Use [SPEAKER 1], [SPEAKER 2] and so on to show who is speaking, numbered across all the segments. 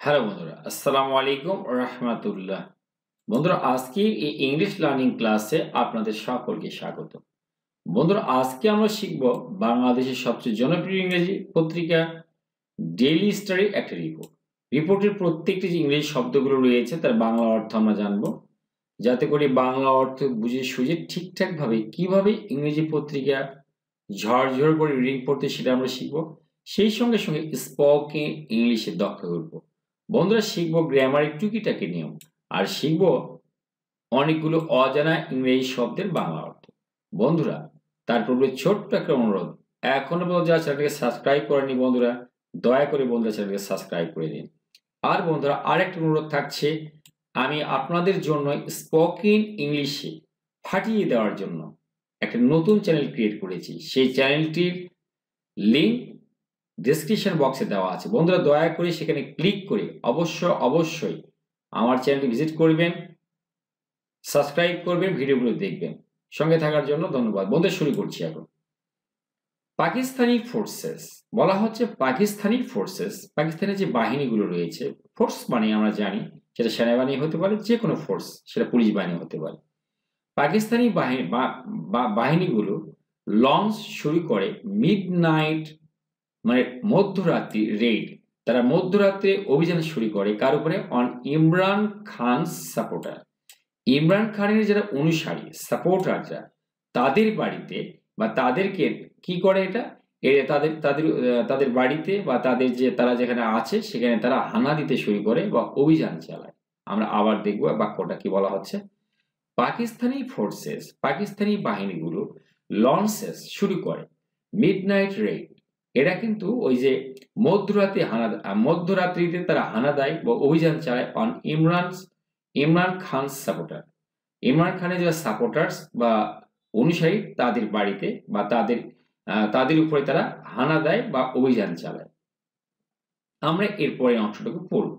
[SPEAKER 1] Hello বন্ধুরা, আসসালামু আলাইকুম রাহমাতুল্লাহ। বন্ধুরা, আজকে এই ইংলিশ লার্নিং ক্লাসে আপনাদের সকলকে স্বাগত। বন্ধুরা, আজকে আমরা শিখব বাংলাদেশের সবচেয়ে জনপ্রিয় ইংরেজি পত্রিকা ডেইলি স্টারের একটা রিপোর্ট। রিপোর্টের প্রত্যেকটি যে ইংরেজি শব্দগুলো রয়েছে তার বাংলা অর্থ আমরা জানবো, যাতে করে বাংলা অর্থ বুঝে সুঝে ঠিকঠাকভাবে কিভাবে ইংরেজি পত্রিকা ঝরঝর করে রিডিং পড়তে সেটা আমরা শিখব। সেই সঙ্গে সঙ্গে স্পোকেন ইংলিশে দক্ষ করব। বন্ধুরা, শিখবো গ্রামারের টুকিটাকি নিয়ম, আর শিখবো অনেকগুলো অজানা ইংরেজি শব্দের বাংলা অর্থ। বন্ধুরা, তার পূর্বে ছোট্ট একটা অনুরোধ, এখনো পর্যন্ত যারা চ্যানেলটাকে সাবস্ক্রাইব করেনি বন্ধুরা, দয়া করে বন্ধুরা চ্যানেলকে সাবস্ক্রাইব করে দিন। আর বন্ধুরা, আরেকটা অনুরোধ থাকছে, আমি আপনাদের জন্য স্পোকেন ইংলিশে ফাটিয়ে দেওয়ার জন্য একটা নতুন চ্যানেল ক্রিয়েট করেছি। সেই চ্যানেলটির লিংক ডেসক্রিপশন বক্সে দেওয়া আছে। বন্ধুরা, দয়া করে সেখানে ক্লিক করে অবশ্যই আমার চ্যানেলটি ভিজিট করবেন, সাবস্ক্রাইব করবেন, ভিডিওগুলো দেখবেন। সঙ্গে থাকার জন্য ধন্যবাদ। বন্ধুরা, শুরু করছি এখন। পাকিস্তানি ফোর্সেস বলা হচ্ছে, পাকিস্তানি ফোর্সেস পাকিস্তানের যে বাহিনীগুলো রয়েছে, ফোর্স মানে আমরা জানি সেটা সেনাবাহিনী হতে পারে, যে কোনো ফোর্স, সেটা পুলিশ বাহিনী হতে পারে। পাকিস্তানি বাহিনীগুলো লঞ্চ শুরু করে মিডনাইট, মানে মধ্যরাত্রি রেড। তারা মধ্যরাত্রে অভিযান শুরু করে কার উপরে? On Imran Khan supporter. ইমরান খানের যারা অনুসারী সাপোর্টাররা, তাদের বাড়িতে বা তাদেরকে কি করে এটা, তাদের তাদের তাদের বাড়িতে বা তাদের যে তারা যেখানে আছে সেখানে তারা হানা দিতে শুরু করে বা অভিযান চালায়। আমরা আবার দেখবো বাক্যটা কি বলা হচ্ছে। পাকিস্তানি ফোর্সেস, পাকিস্তানি বাহিনীগুলো লঞ্চেস শুরু করে মিডনাইট রেড। এরা কিন্তু ওই যে মধ্যরাত্রিতে তারা হানা দেয় বা অভিযান চালায় অন ইমরান খান সাপোর্টার। ইমরান খানের যারা সাপোর্টার্স বা অনুসারী তাদের বাড়িতে বা তাদের উপরে তারা হানা দেয় বা অভিযান চালায়। আমরা এরপরে অংশটুকু পড়ব।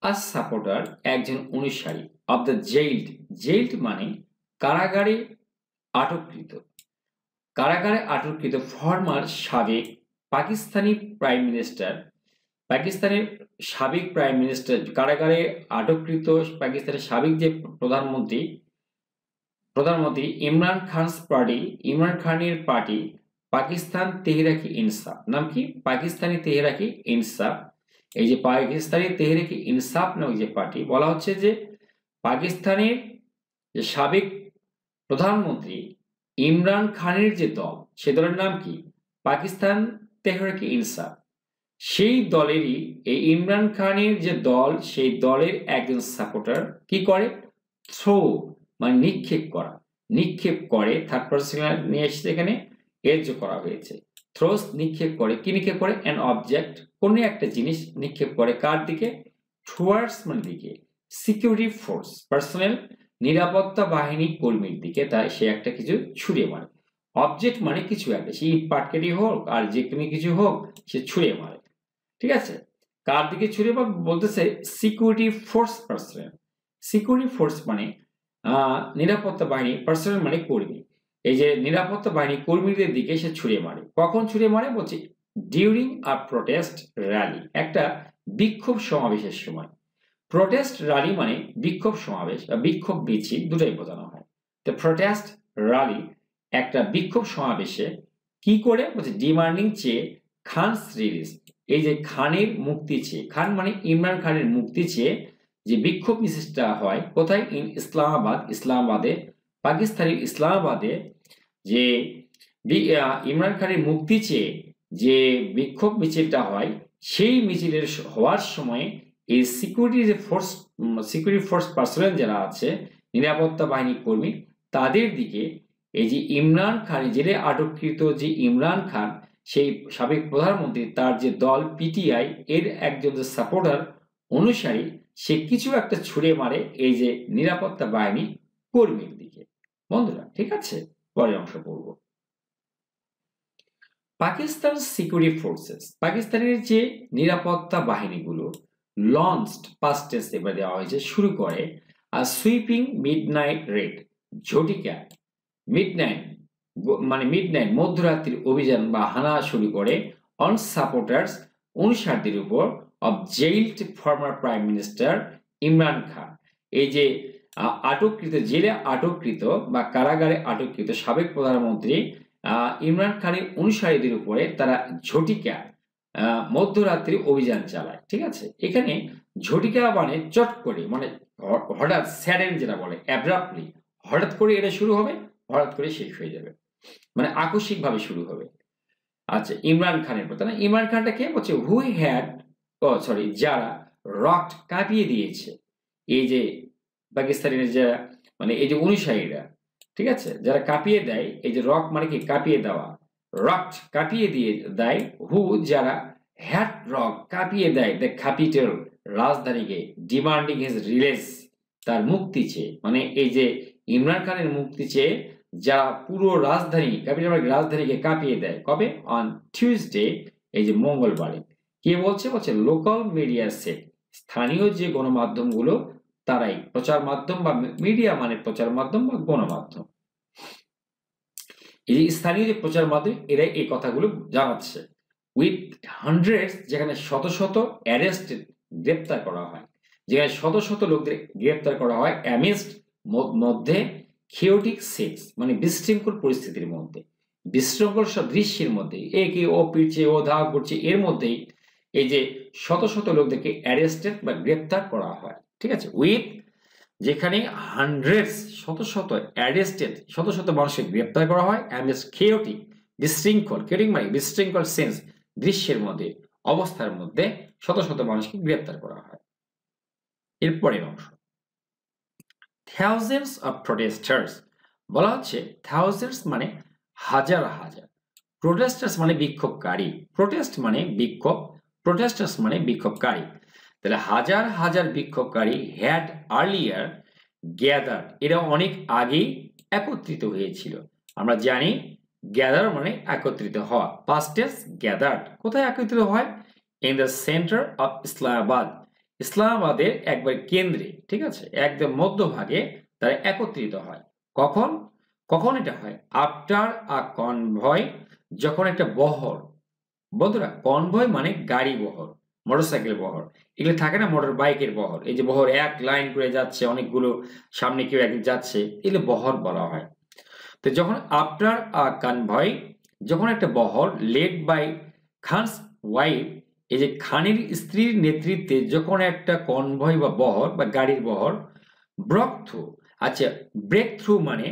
[SPEAKER 1] আজ সাপোর্টার একজন অনুসারী অব দ্য জেইল্ড। জেইল্ড মানে কারাগারে আটককৃত। কারাগারে আটককৃত ফরমার সাবেক পাকিস্তানি প্রাইম মিনিস্টার, পাকিস্তানের সাবেক প্রাইম মিনিস্টার, কারাগারে আটককৃত পাকিস্তানের সাবেক যে প্রধানমন্ত্রী ইমরান খানের পার্টি পাকিস্তান তেহরিক ইনসাফ। নাম কি? পাকিস্তানি তেহরিক ইনসাফ। এই যে পাকিস্তানি তেহরিক ইনসাফ নামক যে পার্টি, বলা হচ্ছে যে পাকিস্তানের যে সাবেক প্রধানমন্ত্রী ইমরান খানের যে দল, সে দলের নাম কি? পাকিস্তান তেহরিক ইনসাফ। সেই দলেরই এই ইমরান খানের যে দল, সেই দলের একজন সাপোর্টার কি করে? থ্রো মানে নিক্ষেপ করে, থার্ড পারসন নিয়ে এসে এখানে এর যে করা হয়েছে। থ্রোস নিক্ষেপ করে, কি নিক্ষেপ করে? অ্যান অবজেক্ট, কোনো একটা জিনিস নিক্ষেপ করে কার দিকে? টুয়ার্ডস মানে দিকে, সিকিউরিটি ফোর্স পার্সোনেল, নিরাপত্তা বাহিনী কর্মীর দিকে। তাই সে একটা কিছু ছুড়ে মারে। অবজেক্ট মানে কিছু একটা, সে ইট পাটকেটি হোক আর যে কোনো কিছু হোক, সে ছুড়ে মারে। ঠিক আছে? কার দিকে ছুড়ে মারে বলতেছে? Security force personnel. Security force মানে নিরাপত্তা বাহিনী, পার্সোনাল মানে কর্মী। এই যে নিরাপত্তা বাহিনী কর্মীদের দিকে সে ছুড়ে মারে। কখন ছুড়ে মারে? বলছে ডিউরিং আ প্রোটেস্ট র্যালি, একটা বিক্ষোভ সমাবেশের সময়। প্রোটেস্ট র্যালি মানে বিক্ষোভ সমাবেশ বা বিক্ষোভ মিছিল, দুটাই বোঝানো হয়। তো প্রোটেস্ট র্যালি একটা বিক্ষোভ সমাবেশে কি করে? বলছে ডিমান্ডিং চেয়ে খানস রিলিজ, এই যে খানের মুক্তি চেয়ে, খান মানে ইমরান খানের মুক্তি চেয়ে যে বিক্ষোভ মিছিলটা হয় কোথায়? ইন ইসলামাবাদে, পাকিস্তানের ইসলামাবাদে যে ইমরান খানের মুক্তি চেয়ে যে বিক্ষোভ মিছিলটা হয়, সেই মিছিলের হওয়ার সময় এই সিকিউরিটি ফোর্স পার্সোনেল যারা আছে, নিরাপত্তা বাহিনী কর্মী, তাদের দিকে এই যে ইমরান খান, জেলে আটককৃত যে ইমরান খান, সেই সাবেক প্রধানমন্ত্রী, তার যে দল পিটিআই এর একজন সাপোর্টার অনুসারী, সে কিছু একটা ছুড়ে মারে এই যে নিরাপত্তা বাহিনী কর্মীর দিকে। বন্ধুরা, ঠিক আছে, পরের অংশ পড়ব। পাকিস্তান সিকিউরিটি ফোর্সেস, পাকিস্তানের যে নিরাপত্তা বাহিনীগুলো লঞ্চড, পাস্ট টেন্স এবার দেওয়া হয়েছে, শুরু করে আর সুইপিং মিডনাইট রেড, ঝটিকা মিডনাইট মানে মিডনাইট মধ্যরাত্রির অভিযান বা হানা শুরু করে অন সাপোর্টার্স, অনুসারীদের উপর of jailed former prime minister Imran Khan. এই যে আটককৃত, জেলে আটককৃত বা কারাগারে আটককৃত সাবেক প্রধানমন্ত্রী ইমরান খানের অনুসারীদের উপরে তারা ঝটিকা মধ্যরাত্রি অভিযান চালায়। ঠিক আছে, এখানে ঝটিকা মানে চট করে, মানে হঠাৎ, স্যাডেন যেটা বলে, অ্যাব্রাপ্টলি, হঠাৎ করে এটা শুরু হবে, হঠাৎ করে শেষ হয়ে যাবে, মানে আকস্মিকভাবে শুরু হবে। আচ্ছা, ইমরান খানের কথা না, ইমরান খানটা কে বলছে? হু হ্যাড, যারা রক কাঁপিয়ে দিয়েছে, এই যে পাকিস্তানের যারা, মানে এই যে অনুসারীরা, ঠিক আছে, যারা কাঁপিয়ে দেয়, এই যে রক মানে কি কাঁপিয়ে দেওয়া, রক কাঁপিয়ে দিয়ে দেয়, হু যারা, হ্যাড রক কাঁপিয়ে দেয় দ্য ক্যাপিটাল রাজধানীকে, ডিমান্ডিং হিজ রিলিজ, তার মুক্তি চেয়ে, মানে এই যে ইমরান খানের মুক্তি চেয়ে যারা পুরো রাজধানী, ক্যাপিটাল রাজধানীকে কাঁপিয়ে দেয়, কবে? অন টিউসডে, এই যে মঙ্গলবারে। কে বলছে? বলছে লোকাল মিডিয়া সেট, স্থানীয় যে গণমাধ্যমগুলো তারাই, প্রচার মাধ্যম বা মিডিয়া মানে প্রচার মাধ্যম বা গণমাধ্যম, এই স্থানীয় যে প্রচার মাধ্যম, এরাই এই কথাগুলো জানাচ্ছে। উইথ হান্ড্রেডস, যেখানে শত শত অ্যারেস্টেড, গ্রেপ্তার করা হয়, যেখানে শত শত লোকদের গ্রেপ্তার করা হয়, অ্যামিস্ট, মধ্যে, খেওটিক সিনস, মানে বিশৃঙ্খল পরিস্থিতির মধ্যে, বিশৃঙ্খল সব দৃশ্যের মধ্যে, একে ও পিটছে, ও ধাওয়া করছে, এর মধ্যেই এই যে শত শত লোকদেরকে অ্যারেস্টেড বা গ্রেপ্তার করা হয়। ঠিক আছে, উইথ, যেখানে হান্ড্রেডস, শত শত, অ্যারেস্টেড, শত শত মানুষকে গ্রেপ্তার করা হয়, অ্যামিস্ট খেওটিক, বিশৃঙ্খল, খেওটিক মানে বিশৃঙ্খল সেন্স, দৃশ্যের মধ্যে, অবস্থার মধ্যে শত শত মানুষকে গ্রেপ্তার করা হয়। এরপরের অংশ, থাউজেন্ডস অফ প্রোটেস্টার্স, বলা হচ্ছে থাউজেন্ডস মানে হাজার হাজার, প্রোটেস্টার্স মানে বিক্ষোভকারী, প্রোটেস্ট মানে বিক্ষোভ, প্রোটেস্টার্স মানে বিক্ষোভকারী, তাহলে হাজার হাজার বিক্ষোভকারী হ্যাড আর্লিয়ার গ্যাদার, এরা অনেক আগেই একত্রিত হয়েছিল। আমরা জানি গ্যাদার মানে একত্রিত হওয়া, পাস্ট টেন্স গ্যাদার্ড, কোথায় একত্রিত হয়? In the centre of Islamabad, ইসলামাবাদের একবার কেন্দ্রে, ঠিক আছে, একদম মধ্যভাগে তারা একত্রিত হয়। কখন? কখন এটা হয়? আফটার আ কনভয়, যখন একটা বহর, বন্ধুরা কনভয় মানে গাড়ি বহর, মোটরসাইকেল বহর, এগুলো থাকে না, মোটর বাইকের বহর, এই যে বহর এক লাইন করে যাচ্ছে, অনেকগুলো সামনে কেউ একদিন যাচ্ছে, এগুলো বহর বলা হয়। তো যখন আফটার আ কনভয়, যখন একটা বহর, লেড বাই খানস ওয়াইফ, এই যে খানের স্ত্রীর নেতৃত্বে যখন একটা কনভয় বা বহর বা গাড়ির বহর, ব্রেক থ্রু, আচ্ছা ব্রেক থ্রু মানে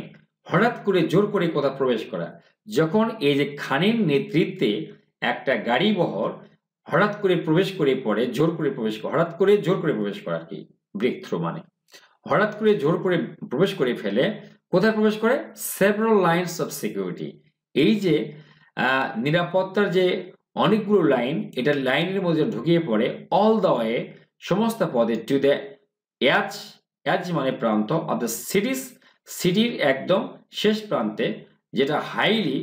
[SPEAKER 1] হঠাৎ করে জোর করে কোথাও প্রবেশ করা, যখন এই যে খানের নেতৃত্বে একটা গাড়ি বহর হঠাৎ করে প্রবেশ করে পড়ে, জোর করে প্রবেশ করে, হঠাৎ করে জোর করে প্রবেশ করা আর কি, ব্রেক থ্রু মানে হঠাৎ করে জোর করে প্রবেশ করে ফেলে, কোথায় প্রবেশ করে? সেভারাল লাইনস অফ সিকিউরিটি, এই যে নিরাপত্তার যে অনেকগুলো লাইন, এটা লাইনের মধ্যে ঢুকিয়ে পড়ে, অল দ্য ওয়ে, সমস্ত পদে, টু দ্য এজ, এজ মানে প্রান্ত, অফ দ্য সিটিস, সিটির একদম শেষ প্রান্তে, যেটা হাইলি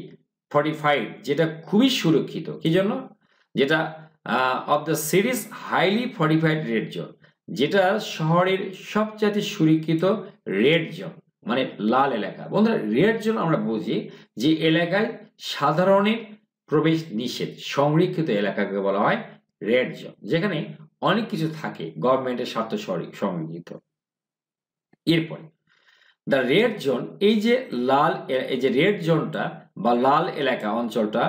[SPEAKER 1] ফর্টিফাইড, যেটা খুবই সুরক্ষিত, কি জন্য? যেটা of the cities highly fortified red zone, যেটা শহরের সবচেয়ে সুরক্ষিত রেড জোন, মানে লাল এলাকা। বন্ধুরা রেড জোন আমরা বুঝি যে এলাকায় সাধারণের প্রবেশ নিষেধ, সংরক্ষিত এলাকাকে বলা হয় রেড জোন, যেখানে অনেক কিছু থাকে গভর্নমেন্টের স্বার্থ সংরক্ষিত। এরপরে দ্য রেড জোন, এই যে লাল, এই যে রেড জোনটা বা লাল এলাকা অঞ্চলটা,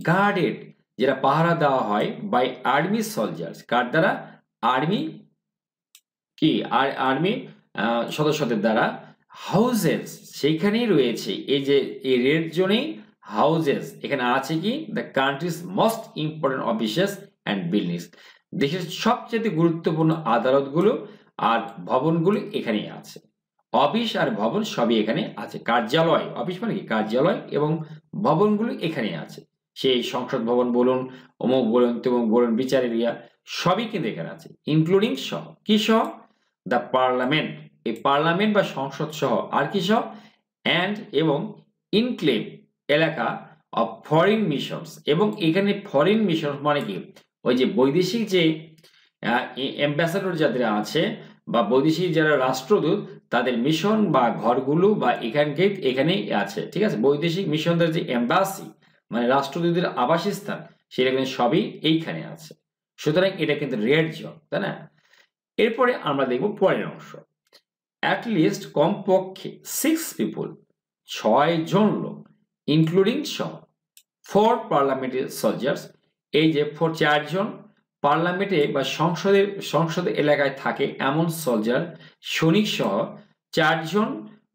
[SPEAKER 1] গার্ডেড, যেটা পাহারা দেওয়া হয় বাই আর্মি সোলজার্স, কার দ্বারা? আর্মি, কি আর্মি সদস্যদের দ্বারা। হাউজেস, সেইখানেই রয়েছে, এই যে এই রেড জোনেই হাউজেস, এখানে আছে কি? The countries most important offices and buildings, দেশের সবচেয়ে গুরুত্বপূর্ণ আদালতগুলো আর ভবনগুলো এখানেই আছে, অফিস আর ভবন সবই এখানে আছে, কার্যালয়, অফিস মানে কি কার্যালয়, এবং ভবনগুলো এখানে আছে, সেই সংসদ ভবন বলুন, অমুক বলুন, তমুক বলুন, বিচার এরিয়া, সবই কিন্তু এখানে আছে, ইনক্লুডিং সহ, কি সহ? দ্য পার্লামেন্ট, এই পার্লামেন্ট বা সংসদ সহ, আর কি সহ? অ্যান্ড, এবং ইনক্লেভ এলাকা অফ ফরেন মিশনস, এবং এখানে ফরেন মিশন মানে কি? ওই যে বৈদেশিক যে অ্যাম্বাসাডর যাদের আছে বা বৈদেশিক যারা রাষ্ট্রদূত, তাদের মিশন বা ঘরগুলো বা এখানেই আছে, ঠিক আছে, বৈদেশিক মিশনদের যে এম্বাসি মানে রাষ্ট্রদূতের আবাসস্থান, সেখানে সবই এইখানে আছে। সুতরাং এটা কিন্তু রেড জোন, তাই না? এরপরে আমরা দেখব পরের অংশ, অ্যাট লিস্ট কমপক্ষে 6 পিপল, 6 জন লোক, ইনক্লুডিং সহ 4 পার্লামেন্টারি সোলজার্স, এই যে 4 জন পার্লামেন্টে বা সংসদ এলাকায় থাকে এমন সোলজার সৈনিক সহ 4 জন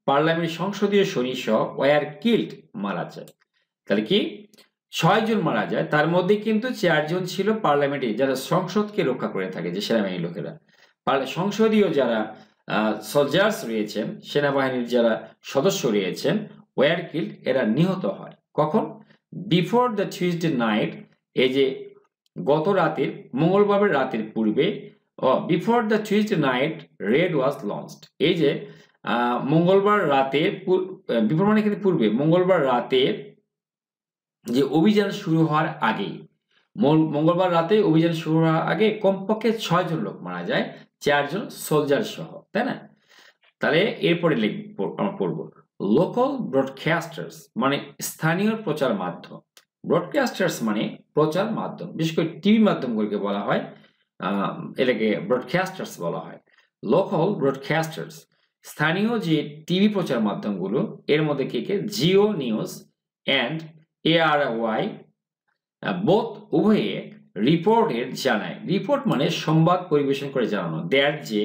[SPEAKER 1] পার্লামেন্ট সংসদীয় সৈনিক সহ ওয়ার কিল্ড, মারা যায়। তাহলে কি 6 জন মারা যায়, তার মধ্যে কিন্তু 4 জন ছিল পার্লামেন্টে যারা সংসদকে রক্ষা করে থাকে, যে সেনাবাহিনী লোকেরা। সংসদীয় যারা সোলজার্স রয়েছেন, সেনাবাহিনীর যারা সদস্য রয়েছেন, ওয়ার কিল্ড, এরা নিহত হয়। কখন? বিফোর দ্য টিউসডে নাইট, এই যে গত রাতের, মঙ্গলবার রাতের পূর্বে, before the Tuesday night red was launched, এই যে মঙ্গলবার রাতে, বিফোর মানে কিন্তু পূর্বে, মঙ্গলবার রাতে যে অভিযান শুরু হওয়ার আগেই, মঙ্গলবার রাতে অভিযান শুরু হওয়ার আগে কমপক্ষে 6 জন লোক মারা যায়, 4 জন সোলজার সহ, তাই না? তাহলে এরপরে আমরা পড়ব লোকাল ব্রডকাস্টার্স, মানে স্থানীয় প্রচার মাধ্যম। ব্রডকাস্টার্স মানে প্রচার মাধ্যম, বিশেষ করে টিভি মাধ্যমগুলোকে বলা হয়, এটাকে ব্রডকাস্টার্স বলা হয়। লোকাল ব্রডকাস্টার্স, স্থানীয় যে টিভি প্রচার মাধ্যমগুলো, এর মধ্যে কে কে? Geo News and ARY, both উভয়ে রিপোর্টের জানায়, রিপোর্ট মানে সংবাদ পরিবেশন করে জানানো, দ্যাট যে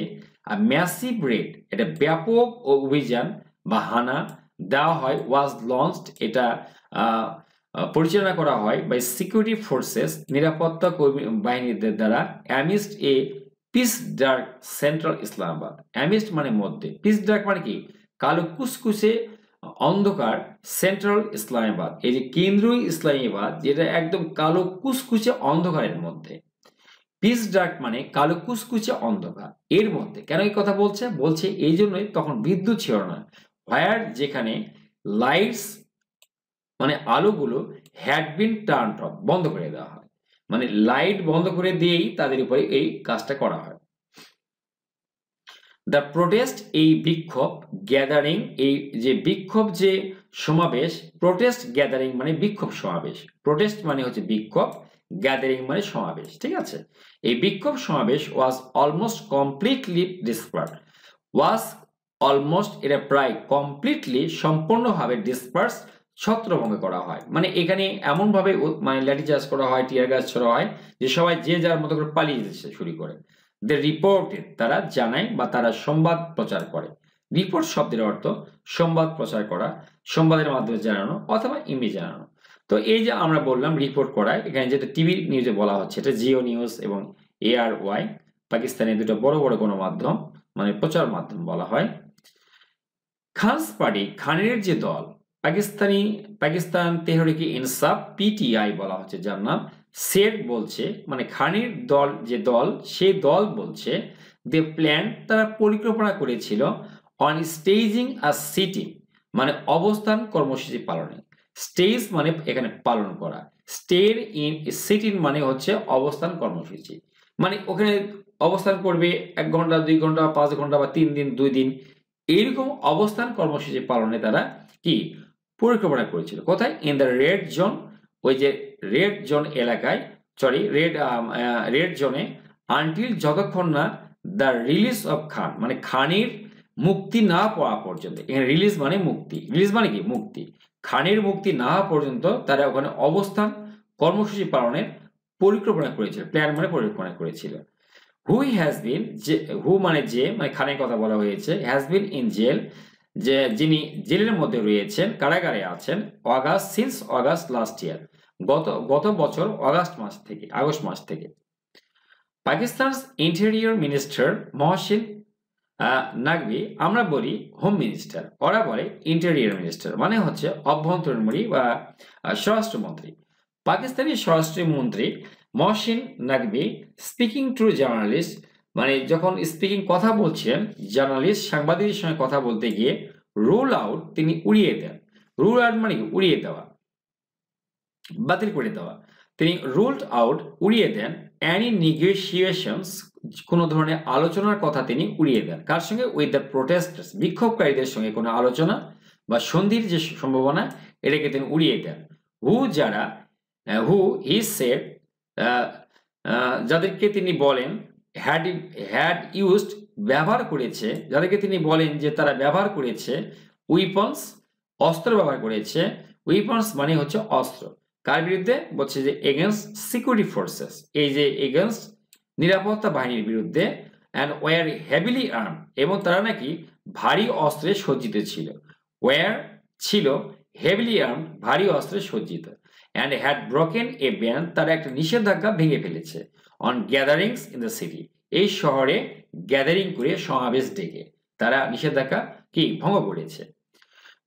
[SPEAKER 1] ম্যাসিভ রেড, এটা ব্যাপক অভিযান বা হানা দেওয়া হয়, ওয়াজ লঞ্চড, এটা পরিচালনা করা হয় বাই সিকিউরিটি ফোর্সেস, নিরাপত্তা কর্মী বাহিনীদের দ্বারা, amidst a pitch dark central Islamabad, amidst মানে মধ্যে, পিস ডার্ক মানে কি? কালো কুসকুসে অন্ধকার সেন্ট্রাল ইসলামাবাদ, এই যে কেন্দ্রীয় ইসলামাবাদ, যেটা একদম কালো কুসকুচে অন্ধকারের মধ্যে। পিস ডার্ক মানে কালো কুচকুচে অন্ধকার, এর মধ্যে। কেন এই কথা বলছে? বলছে এই জন্যই তখন বিদ্যুৎ ছিল না, হোয়ার, যেখানে লাইটস মানে আলোগুলো হ্যাড বিন টার্ন অফ, বন্ধ করে দেওয়া হয়, মানে লাইট বন্ধ করে দিয়েই তাদের উপরে এই কাজটা করা হয়। দ্য প্রোটেস্ট, এই বিক্ষোভ, গ্যাদারিং, এই যে বিক্ষোভ যে সমাবেশ, প্রোটেস্ট গ্যাদারিং মানে বিক্ষোভ সমাবেশ, প্রোটেস্ট মানে হচ্ছে বিক্ষোভ, গ্যাদারিং মানে সমাবেশ, ঠিক আছে? এই বিক্ষোভ সমাবেশ was almost completely disperse, was almost, এটা প্রায় কমপ্লিটলি, সম্পূর্ণভাবে ডিসপার্স, ছত্রভঙ্গ করা হয়, মানে এখানে এমন ভাবে মানে লাঠিচার্জ করা হয়, টিয়ার গ্যাস ছোড়া হয়, যে সবাই যে যার মতো করে পালিয়ে যেতে শুরু করে। দ্য রিপোর্টেড, তারা জানায় বা তারা সংবাদ প্রচার করে। রিপোর্ট শব্দের অর্থ সংবাদ প্রচার করা, সংবাদের মাধ্যমে জানানো অথবা ইমেজ জানানো। তো এই যে আমরা বললাম রিপোর্ট করা, এখানে যেটা টিভি নিউজে বলা হচ্ছে, এটা জিও নিউজ এবং ARY, পাকিস্তানের দুটো বড় বড় গণমাধ্যম, মানে প্রচার মাধ্যম বলা হয়। খানস পার্টি, খানের যে দল, পাকিস্তান তেহরিক ইনসাফ, PTI বলা হচ্ছে যার নাম, সেট বলছে, মানে খানের দল যে দল, সেই দল বলছে, দে প্ল্যান, তারা পরিকল্পনা করেছিল, অন স্টেজিং আ সিটিং, মানে অবস্থান কর্মসূচি পালনে। স্টেজ মানে এখানে পালন করা, স্টের ইন সিটিং মানে হচ্ছে অবস্থান কর্মসূচি, মানে ওখানে অবস্থান করবে 1 ঘন্টা 2 ঘন্টা 5 ঘন্টা বা 3 দিন 2 দিন, এইরকম অবস্থান কর্মসূচি পালনে তারা কি পরিকল্পনা করেছিল। কোথায়? ইন দ্য রেড জোন, ওই যে রেড জোন এলাকায়, সরি রেড জোনে, আনটিল, যতক্ষণ না দ্য রিলিজ অফ খান, মানে খানের মুক্তি না পাওয়া পর্যন্ত। এখানে রিলিজ মানে মুক্তি, রিলিজ মানে কি? মুক্তি। খানের মুক্তি না হওয়া পর্যন্ত তারা ওখানে অবস্থান কর্মসূচি পালনের পরিকল্পনা করেছিল, প্ল্যান মানে পরিকল্পনা করেছিল। হু হ্যাজ বিন, যে হু মানে যে, মানে খানের কথা বলা হয়েছে, হ্যাজ বিন ইন জেল, যে যিনি জেলের মধ্যে রয়েছেন, কারাগারে আছেন, সিন্স অগাস্ট লাস্ট ইয়ার, গত বছর আগস্ট মাস থেকে। পাকিস্তান ইন্টেরিয়র মিনিস্টার মহসিন নাকভি, আমরা বলি হোম মিনিস্টার, ওরা বলে ইন্টেরিয়র মিনিস্টার, মানে হচ্ছে অভ্যন্তরীণমন্ত্রী বা স্বরাষ্ট্রমন্ত্রী। পাকিস্তানি স্বরাষ্ট্রমন্ত্রী Mohsin Naqvi speaking two journalist, মানে যখন স্পিকিং কথা বলছেন, জার্নালিস্ট সাংবাদিকের সঙ্গে কথা বলতে গিয়ে, রুল আউট, তিনি উড়িয়ে দেন। রুল আউট মানে উড়িয়ে দেওয়া, বাতিল করে দেওয়া। তিনি রুলড আউট, উড়িয়ে দেন, অ্যানি নেগোসিয়েশনস, কোনো ধরনের আলোচনার কথা তিনি উড়িয়ে দেন। কার সঙ্গে? উইথ দ্য প্রোটেস্টার্স, বিক্ষোভকারীদের সঙ্গে কোনো আলোচনা বা সন্ধির যে সম্ভাবনা, এটাকে তিনি উড়িয়ে দেন। হু, যারা, হু হি সেড, যাদেরকে তিনি বলেন হ্যাড ইউজড ব্যবহার করেছে, যাদেরকে তিনি বলেন যে তারা ব্যবহার করেছে উইপন্স অস্ত্র ব্যবহার করেছে। উইপন্স মানে হচ্ছে অস্ত্র, কার বিরুদ্ধে বলছে যে এগেনস্ট সিকিউরিটি ফোর্সেস, এই যে এগেনস্ট নিরাপত্তা বাহিনীর বিরুদ্ধে, অ্যান্ড ওয়ার হেভিলি আর্ম, এবং তারা নাকি ভারী অস্ত্রে সজ্জিত ছিল। ওয়ার ছিল হেভিলি আর্ম, ভারী অস্ত্রে সজ্জিত, and had broken a ban, তারা একটা নিষেধাজ্ঞা ভেঙে ফেলেছে on gatherings in the city, এই শহরে গ্যাদারিং করে সমাবেশ ডেকে তারা নিষেধাজ্ঞা কি ভঙ্গ করেছে।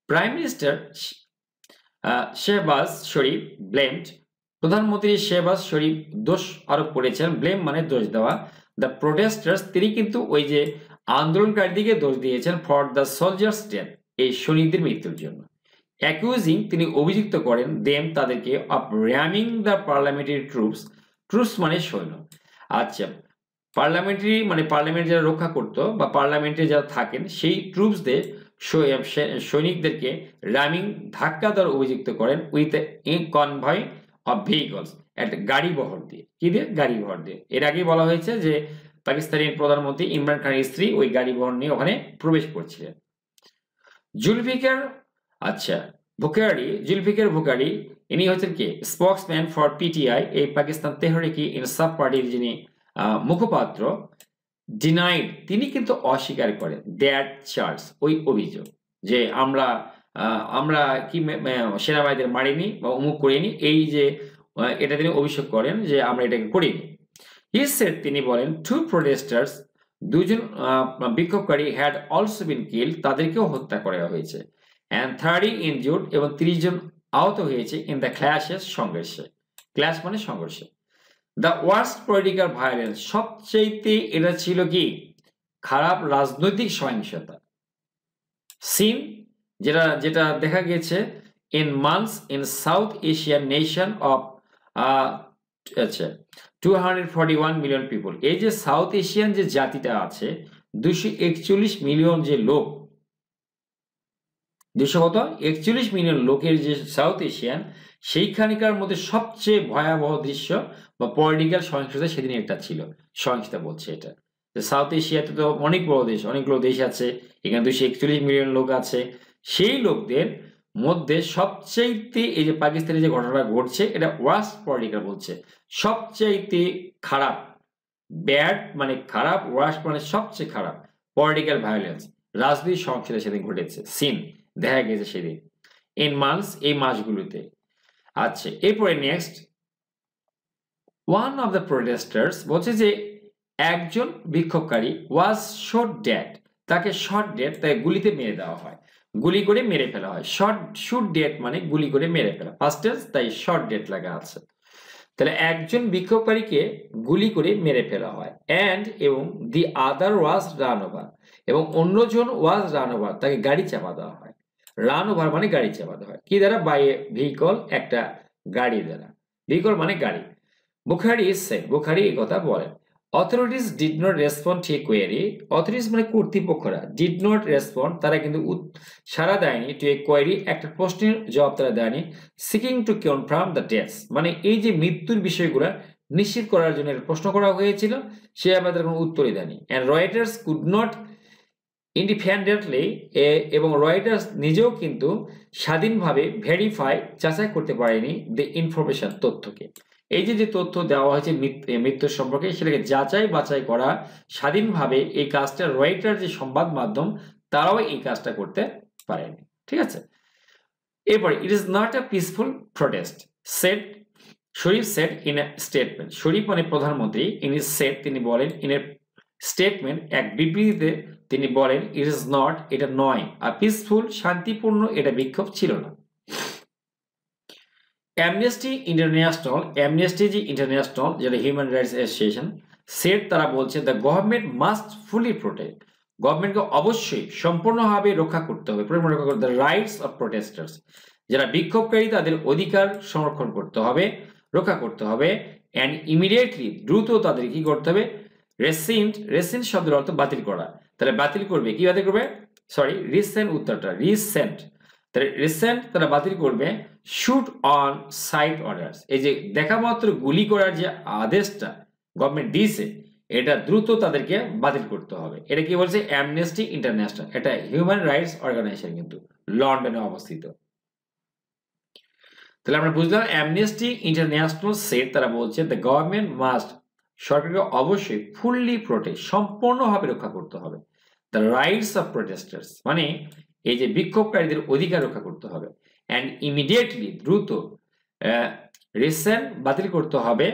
[SPEAKER 1] প্রাইম মিনিস্টার শেহবাজ শরীফ ব্লেমড, প্রধানমন্ত্রী শেহবাজ শরীফ দোষ আরোপ করেছেন, ব্লেম মানে দোষ দেওয়া, দ্য প্রোটেস্টার্স, তিনি কিন্তু ওই যে আন্দোলনকারীদেরকে দোষ দিয়েছেন ফর দ্য সোলজার্স ডেথ, এই সৈনিকদের মৃত্যুর জন্য। অ্যাকিউজিং, তিনি অভিযুক্ত করেন দেম, তাদেরকে, of ramming the parliamentary troops, troops মানে সৈন্য। আচ্ছা, পার্লামেন্টারি মানে পার্লামেন্ট যারা রক্ষা করতো বা পার্লামেন্টে যারা থাকেন সেই ট্রুপসদের সৈনিকদেরকে র্যামিং ধাক্কা দেওয়ার অভিযুক্ত করেন with a convoy of vehicles, একটা গাড়ি বহর দিয়ে, কি দিয়ে, গাড়ি বহর দিয়ে। এর আগেই বলা হয়েছে যে পাকিস্তানি প্রধানমন্ত্রী ইমরান খানের স্ত্রী ওই গাড়ি বহর নিয়ে ওখানে প্রবেশ করছিলেন। জুলফিকার আচ্ছা ভুকারি, জুলফিকার ভুকারি, ইনি হচ্ছেন কি স্পোকসম্যান ফর পিটিআই, এই পাকিস্তান তেহরিকি ইনসাফ পার্টির যিনি মুখপাত্র, ডিনাইড, তিনি কিন্তু অস্বীকার করেন দ্যাট চার্জ, ওই অভিযোগ যে আমরা কি সেনাবাহিনীদের মারিনি বা অমুক করিনি, এই যে এটা তিনি অভিযোগ করেন যে আমরা এটাকে করিনি। হি সেড, তিনি বলেন টু প্রোটেস্টার্স, দুজন বিক্ষোভকারী হ্যাড অলসো বিন কিল্ড, তাদেরকেও হত্যা করা হয়েছে, অ্যান্ড 30 ইনজুর্ড, এবং 30 জন আহত হয়েছে ইন দ্য ক্ল্যাশেস, সংঘর্ষে, ক্ল্যাশ মানে সংঘর্ষে। দ্য ওয়ার্স্ট পলিটিক্যাল ভায়োলেন্স, সবচেয়ে এটা ছিল কি খারাপ রাজনৈতিক সহিংসতা। সিন, যেটা দেখা গেছে in months in south Asian nation of আচ্ছা 241 মিলিয়ন পিপল, এই যে সাউথ এশিয়ান যে জাতিটা আছে 241 মিলিয়ন যে লোক, 241 মিলিয়ন লোকের যে সাউথ এশিয়ান, সেইখানকার মধ্যে সবচেয়ে ভয়াবহ দৃশ্য বা পলিটিক্যাল সহিংসতা সেদিন একটা ছিল। সহিংসতা বলছে এটা যে সাউথ এশিয়াতে তো অনেক বড় দেশ, অনেকগুলো দেশ আছে, এখানে 241 মিলিয়ন লোক আছে, সেই লোকদের মধ্যে সবচাইতে এই যে পাকিস্তানে যে ঘটনাটা ঘটছে এটা ওয়ার্স্ট পলিটিক্যাল বলছে, সবচাইতে খারাপ, ব্যাড মানে খারাপ, ওয়ার্স্ট মানে সবচেয়ে খারাপ পলিটিক্যাল ভায়োলেন্স, রাজনৈতিক সহিংসতা সেদিন ঘটেছে, সিন দেখা গেছে সেদিন ইন মান্থস, এই মাসগুলোতে। আচ্ছা, এরপরে next, one of the protesters বলছে যে একজন বিক্ষোভকারী ওয়াজ শট ডেড, তাকে শট ডেড, তাকে গুলিতে মেরে দেওয়া হয়, গুলি করে মেরে ফেলা হয়। শুট ডেড মানে গুলি করে মেরে ফেলা, ফার্স্ট টেন্স, তাই শট ডেড লাগা আছে। তাহলে একজন বিক্ষোভকারীকে গুলি করে মেরে ফেলা হয়, অ্যান্ড এবং দি আদার ওয়াজ রান ওভার, এবং অন্যজন ওয়াজ রান ওভার, তাকে গাড়ি চাপা দেওয়া হয়। রান ওভার মানে গাড়ি চাপা দেওয়া হয়, কি দ্বারা, বাই এ ভেহিকল, একটা গাড়ি দ্বারা, ভেহিকল মানে গাড়ি। বুখারি এই কথা বলেন, authorities did not respond two A query, authorities মানে কর্তৃপক্ষরা, ডিড নট রেসপন্ড, তারা কিন্তু সাড়া দেয়নি, টু এ কোয়েরি, একটা প্রশ্নের জবাব তারা দেয়নি, seeking to confirm the deaths, মানে এই যে মৃত্যুর বিষয়গুলো নিশ্চিত করার জন্য প্রশ্ন করা হয়েছিল, সে আবার তার কোনো উত্তরই দেয়নি। And Reuters could not independently, এবং রয়টার্স নিজেও কিন্তু স্বাধীনভাবে ভেরিফাই, যাচাই করতে পারেনি দ্য ইনফরমেশন, তথ্যকে, এই যে তথ্য দেওয়া হয়েছে মৃত্যুর সম্পর্কে সেটাকে যাচাই বাছাই করা স্বাধীনভাবে, এই কাজটা রয়টার যে সংবাদ মাধ্যম তারাও এই কাজটা করতে পারেনি, ঠিক আছে। এরপরে, it is not a peaceful protest said, Sharif said in a statement, Sharif মানে প্রধানমন্ত্রী, ইন ইজ সেড, তিনি বলেন, ইন এ স্টেটমেন্ট, এক বিবৃতিতে তিনি বলেন, ইট ইজ নট, এটা নয়, আর পিসফুল, শান্তিপূর্ণ, এটা বিক্ষোভ ছিল না। অ্যামনেস্টি ইন্টারন্যাশনাল, অ্যামনেস্টি যে ইন্টারন্যাশনাল যেটা হিউম্যান রাইটস অ্যাসোসিয়েশন, সেট, তারা বলছে the government must fully protect, গভর্নমেন্টকে অবশ্যই সম্পূর্ণভাবে রক্ষা করতে হবে, দ্য রাইটস অফ প্রোটেস্টার্স, যারা বিক্ষোভকারী তাদের অধিকার সংরক্ষণ করতে হবে, রক্ষা করতে হবে, অ্যান্ড ইমিডিয়েটলি, দ্রুত তাদের কি করতে হবে, রেসেন্ট শব্দের অর্থ বাতিল করা, তাহলে বাতিল করবে, কি বাতিল করবে, সরি রিসেন্ট, উত্তরটা রিসেন্ট, তাহলে রিসেন্ট তারা বাতিল করবে, শুট অন সাইট অর্ডার্স, এই যে দেখা মাত্র গুলি করার যে আদেশটা গভর্নমেন্ট দিয়েছে এটা দ্রুত তাদেরকে বাতিল করতে হবে। এটা কি বলছে? অ্যামনেস্টি ইন্টারন্যাশনাল, এটা হিউম্যান রাইটস অর্গানাইজেশন, কিন্তু লন্ডনে অবস্থিত। তাহলে আমরা বুঝলাম অ্যামনেস্টি ইন্টারন্যাশনাল সেট, তারা বলছে দ্য গভর্নমেন্ট মাস্ট, সরকারকে অবশ্যই ফুললি প্রোটেক্ট, সম্পূর্ণভাবে রক্ষা করতে হবে দ্য রাইটস অফ প্রোটেস্টার্স, মানে এই যে বিক্ষোভকারীদের অধিকার রক্ষা করতে হবে, অ্যান্ড ইমিডিয়েটলি, দ্রুত, রিসেন্ট, বাতিল করতে হবে,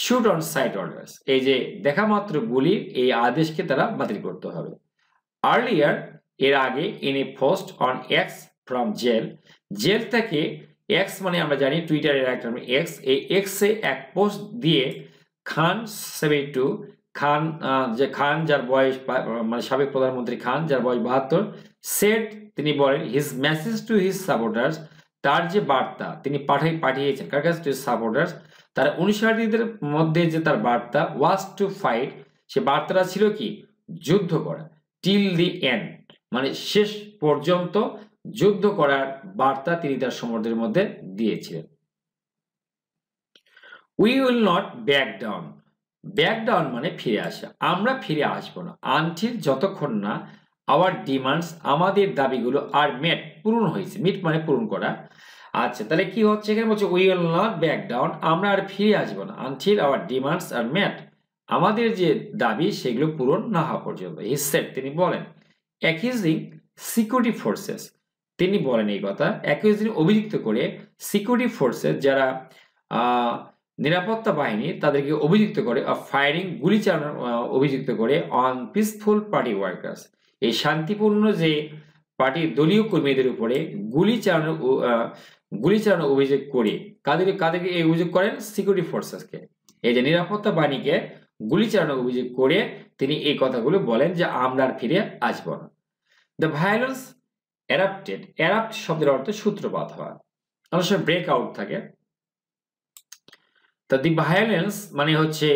[SPEAKER 1] শুট অন সাইট অর্ডার্স, এই যে দেখা মাত্র গুলির এই আদেশকে তারা বাতিল করতে হবে। আর্লিয়ার, এর আগে, in a post on X from jail, jail থেকে, এক্স মানে আমরা জানি টুইটারের একটা এক্স, এই এক্সে এক পোস্ট দিয়ে খান 72, খান যে খান যার বয়স মানে সাবেক প্রধানমন্ত্রী খান যার বয়স 72, সেট, তিনি বলেন his message to his supporters, তার যে বার্তা তিনি পাঠিয়েছেন কার কাছে? টু সাপোর্টার্স, তার অনুসারীদের মধ্যে যে তার বার্তা, ওয়াজ টু ফাইট, সে বার্তাটা ছিল কি? যুদ্ধ করা, টিল দি এন্ড, মানে শেষ পর্যন্ত যুদ্ধ করার বার্তা তিনি তার সমর্থকদের মধ্যে দিয়েছিলেন। We will not back down, back down মানে ফিরে আসা, আমরা ফিরে আসবো না, আনটিল, যতক্ষণ না, আওয়ার ডিমান্ডস, আমাদের দাবিগুলো আর মেট, পূরণ হয়েছে, মিট মানে পূরণ করা। আচ্ছা, তাহলে কি হচ্ছে এখানে? বলছে we will not back down, আমরা আর ফিরে আসবো না, আনটিল আওয়ার ডিমান্ডস আর মেট, আমাদের যে দাবি সেগুলো পূরণ না হওয়া পর্যন্ত। হি সেড, তিনি বলেন, অ্যাকিউজিং সিকিউরিটি ফোর্সেস, তিনি বলেন এই কথা, অ্যাকিউজিং, অভিযুক্ত করে, সিকিউরিটি ফোর্সেস, যারা নিরাপত্তা বাহিনী, তাদেরকে অভিযুক্ত করে, অফ ফায়ারিং, গুলি চালানোর অভিযুক্ত করে, অন পিসফুল পার্টি ওয়ার্কার্স, এই শান্তিপূর্ণ যে পার্টির দলীয় কর্মীদের উপরে গুলি চালানোর অভিযোগ করে, কাদেরকে এই অভিযোগ করেন? সিকিউরিটি ফোর্সেসকে, এই যে নিরাপত্তা বাহিনীকে গুলি চালানোর অভিযোগ করে তিনি এই কথাগুলো বলেন যে আমরা আর ফিরে আসবো না। দ্য ভায়োলেন্স এরাপ্টেড, এরাপ্ট শব্দের অর্থ সূত্রপাত হওয়া, অনেক সময় ব্রেক আউট থাকে। তা দি ভায়োলেন্স মানে হচ্ছে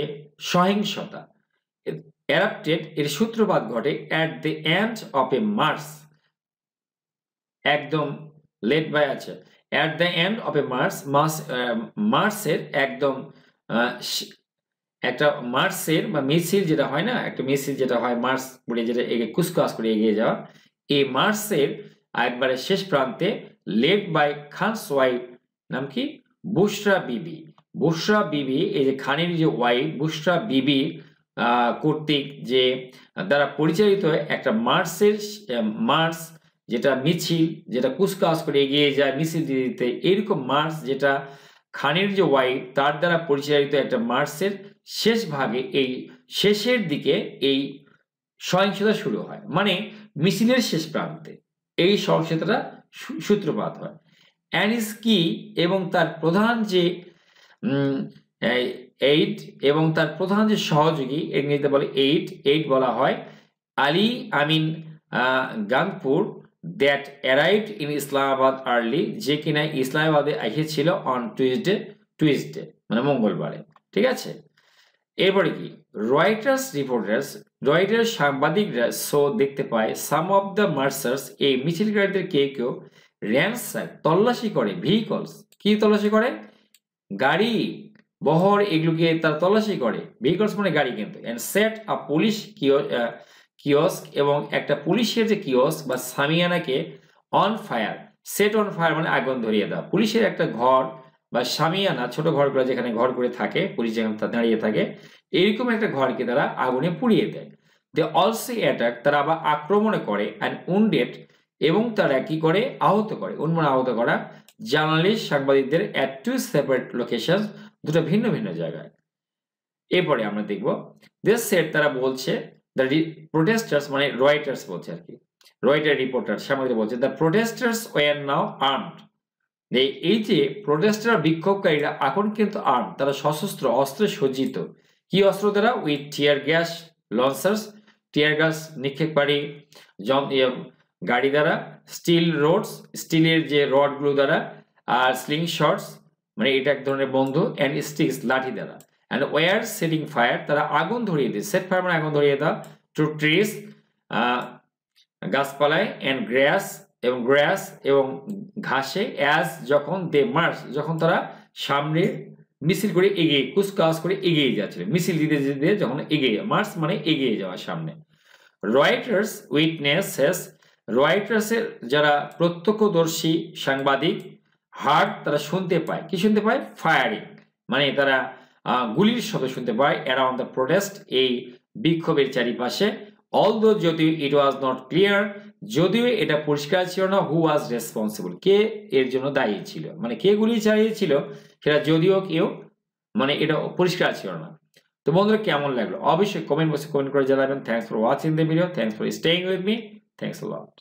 [SPEAKER 1] সহিংসতা, এরাপ্টেড, এর সূত্রপাত ঘটে at the end of A March, একদম লেট বাই আছে, অ্যাট দ্য এন্ড অফ এ মার্চের একদম একটা মার্চের বা মিছিল যেটা হয় না, একটা মিছিল যেটা হয় মার্চ করে, যেটা কুচকাওয়াজ করে এগিয়ে যাওয়া, এই মার্চের একবারে শেষ প্রান্তে, লেড বাই খানস ওয়াইফ, নাম কি? বুশরা বিবি, বুশরা বিবি, এই যে খানের যে ওয়াইফ বুশরা বিবি কর্তৃক যে দ্বারা পরিচালিত একটা মার্চ, যেটা মিছিল, যেটা কুচকাওয়াজ করে এগিয়ে যায় মিছিল দিতে, এরকম মার্চ, যেটা খানের যে ওয়াইফ তার দ্বারা পরিচালিত একটা মার্চের শেষ ভাগে, এই শেষের দিকে এই সহিংসতা শুরু হয়, মানে মিছিলের শেষ প্রান্তে এই সহিংসতাটা সূত্রপাত হয়। অ্যানিস কি, এবং তার প্রধান যে এইড, এবং তার প্রধান যে সহযোগী, ইংরেজিতে বলে এইড বলা হয়, Ali Amin Gandapur, that arrived in Islamabad early, যে কিনা ইসলামাবাদে এসেছিল অন টুইসডে মানে মঙ্গলবারে, ঠিক আছে। এরপরে কি? রয়টার্স সাংবাদিকরা দেখতে পায় সাম অফ দ্য মার্চার্স, এই মিছিলকারীদের কেউ র্যানসাক, তল্লাশি করে, ভেহিকলস, কি তল্লাশি করে? গাড়ি বহর, এগুলোকে তারা তল্লাশি করে, ভেহিকলস মানে গাড়ি কিন্তু, and set a police kiosk, এবং একটা পুলিশের যে কিওস্ক বা সামিয়ানাকে on fire, set on fire মানে আগুন ধরিয়ে দেওয়া, পুলিশের একটা ঘর বা সামিয়ানা, ছোট ঘরগুলো যেখানে ঘর করে থাকে পুলিশ, যেখানে দাঁড়িয়ে থাকে, এইরকম একটা ঘরকে তারা আগুনে পুড়িয়ে দেয়। দে অলসো অ্যাটাক, তারা আবার আক্রমণ করে, অ্যান্ড উন্ডেড, এবং তারা কি করে? আহত করে, আহত করা, জার্নালিস্ট, সাংবাদিকদের, অ্যাট টু সেপারেট লোকেশন, দুটো ভিন্ন ভিন্ন জায়গায়। এরপরে আমরা দেখব দিস সেট, তারা বলছে, দ্য প্রোটেস্টার্স মানে রয়টার্স বলছে আর কি, রয়টার রিপোর্টার সাংবাদিক বলছে, the protesters were now armed, এই যে প্রোটেস্টার বিক্ষোভকারীরা এখন কিন্তু আর্ম, তারা সশস্ত্র, অস্ত্রে সজ্জিত, কি অস্ত্র দ্বারা? With tear gas launchers, tear gas নিক্ষেপকারী গাড়ি দ্বারা, স্টিল রোডস, স্টিলের যে রডগুলো দ্বারা, আর স্লিং শটস মানে এটা এক ধরনের বন্ধু, অ্যান্ড স্টিক্স, লাঠি দ্বারা, অ্যান্ড ওয়ার সেটিং ফায়ার, তারা আগুন ধরিয়ে দেয়, সেট ফায়ার মানে আগুন ধরিয়ে দেওয়া, টু ট্রিস, গাছপালায়, অ্যান্ড গ্রাস এবং ঘাসে, অ্যাজ, যখন দে মার্চ, যখন তারা সামনে মিছিল করে এগিয়ে কুচকাওয়াজ করে এগিয়ে যাচ্ছিল, মিছিল দিতে দিতে যখন এগিয়ে, মার্চ মানে এগিয়ে যাওয়া সামনে। রয়টার্স উইটনেসেস, রয়টার্সের যারা প্রত্যক্ষদর্শী সাংবাদিক, হার্ড তারা শুনতে পায়, কি শুনতে পায়? ফায়ারিং, মানে তারা গুলির শব্দ শুনতে পায় অ্যারাউন্ড দ্য প্রোটেস্ট, এই বিক্ষোভের চারিপাশে। অলদো যদিও ইট ওয়াজ নট ক্লিয়ার, যদিও এটা পরিষ্কার ছিল না, হু ওয়াজ রেসপন্সিবল, কে এর জন্য দায়ী ছিল, মানে কে গুলি চালিয়েছিল সেটা যদিও কেউ মানে এটা পরিষ্কার ছিল না। তো বন্ধুরা কেমন লাগলো অবশ্যই কমেন্ট বক্সে কমেন্ট করে জানাবেন। Thanks for watching the video, thanks for staying with me, thanks a lot.